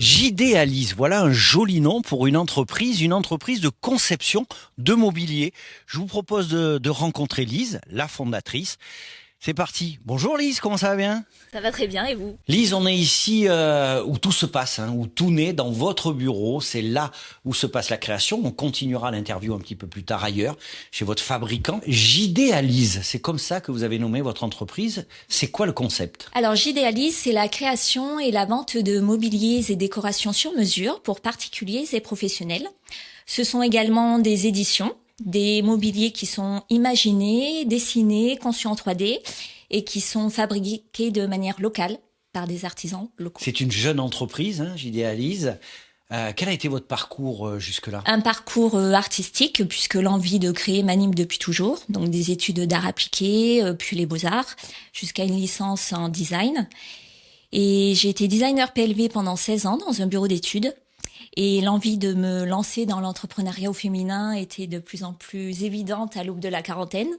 J'idéalise, voilà un joli nom pour une entreprise de conception de mobilier. Je vous propose de rencontrer Lise, la fondatrice. C'est parti. Bonjour Lise, comment ça va bien? Ça va très bien et vous? Lise, on est ici où tout se passe, où tout naît dans votre bureau. C'est là où se passe la création. On continuera l'interview un petit peu plus tard ailleurs, chez votre fabricant. J'idéalise, c'est comme ça que vous avez nommé votre entreprise. C'est quoi le concept? Alors j'idéalise, c'est la création et la vente de mobiliers et décorations sur mesure pour particuliers et professionnels. Ce sont également des éditions, des mobiliers qui sont imaginés, dessinés, conçus en 3D et qui sont fabriqués de manière locale par des artisans locaux. C'est une jeune entreprise, j'idéalise. Quel a été votre parcours jusque-là? Un parcours artistique, puisque l'envie de créer m'anime depuis toujours, donc des études d'art appliqué, puis les beaux-arts, jusqu'à une licence en design. Et j'ai été designer PLV pendant 16 ans dans un bureau d'études. Et l'envie de me lancer dans l'entrepreneuriat au féminin était de plus en plus évidente à l'aube de la quarantaine.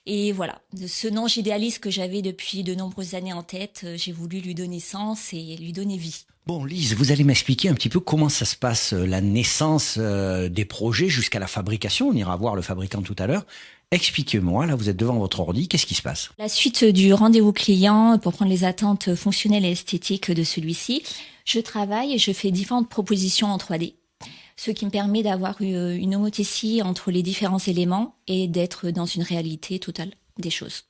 Et voilà, de ce nom j'idéalise que j'avais depuis de nombreuses années en tête, j'ai voulu lui donner sens et lui donner vie. Bon, Lise, vous allez m'expliquer un petit peu comment ça se passe, la naissance des projets jusqu'à la fabrication. On ira voir le fabricant tout à l'heure. Expliquez-moi, là vous êtes devant votre ordi, qu'est-ce qui se passe? La suite du rendez-vous client pour prendre les attentes fonctionnelles et esthétiques de celui-ci, je travaille et je fais différentes propositions en 3D. Ce qui me permet d'avoir une homothétie entre les différents éléments et d'être dans une réalité totale des choses.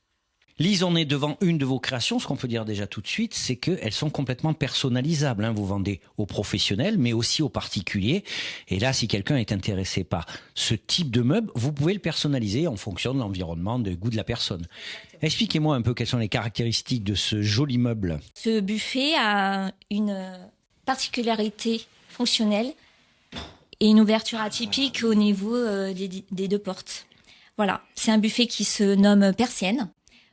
Lise, on est devant une de vos créations. Ce qu'on peut dire déjà tout de suite, c'est qu'elles sont complètement personnalisables. Vous vendez aux professionnels, mais aussi aux particuliers. Et là, si quelqu'un est intéressé par ce type de meuble, vous pouvez le personnaliser en fonction de l'environnement, du goût de la personne. Expliquez-moi un peu quelles sont les caractéristiques de ce joli meuble. Ce buffet a une particularité fonctionnelle et une ouverture atypique au niveau des deux portes. Voilà, c'est un buffet qui se nomme persienne,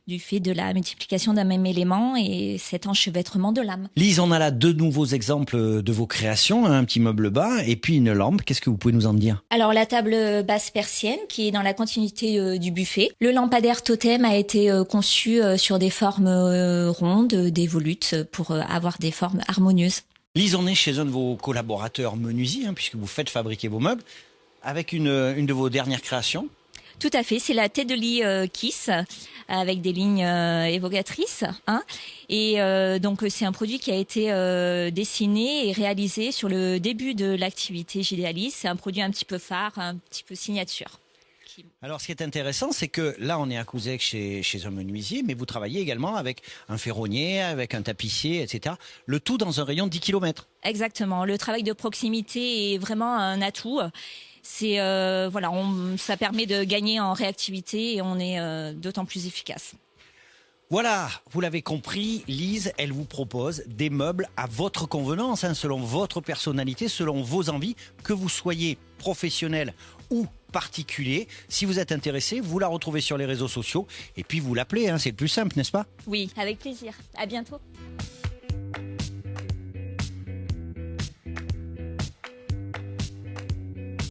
du fait de la multiplication d'un même élément et cet enchevêtrement de lame. Lise, on a là deux nouveaux exemples de vos créations, un petit meuble bas et puis une lampe. Qu'est-ce que vous pouvez nous en dire? Alors la table basse persienne qui est dans la continuité du buffet. Le lampadaire totem a été conçu sur des formes rondes, des volutes pour avoir des formes harmonieuses. Lise, on est chez un de vos collaborateurs menuisiers, puisque vous faites fabriquer vos meubles, avec une de vos dernières créations. Tout à fait, c'est la tête de lit Kiss avec des lignes évocatrices. Et donc c'est un produit qui a été dessiné et réalisé sur le début de l'activité J'idéalise. C'est un produit un petit peu phare, un petit peu signature. Alors, ce qui est intéressant, c'est que là, on est à Couzec chez un menuisier, mais vous travaillez également avec un ferronnier, avec un tapissier, etc. Le tout dans un rayon de 10 km. Exactement. Le travail de proximité est vraiment un atout. C'est ça permet de gagner en réactivité et on est d'autant plus efficace. Voilà, vous l'avez compris, Lise, elle vous propose des meubles à votre convenance, selon votre personnalité, selon vos envies, que vous soyez professionnel ou particulier. Si vous êtes intéressé, vous la retrouvez sur les réseaux sociaux et puis vous l'appelez, c'est le plus simple, n'est-ce pas? Oui, avec plaisir. À bientôt.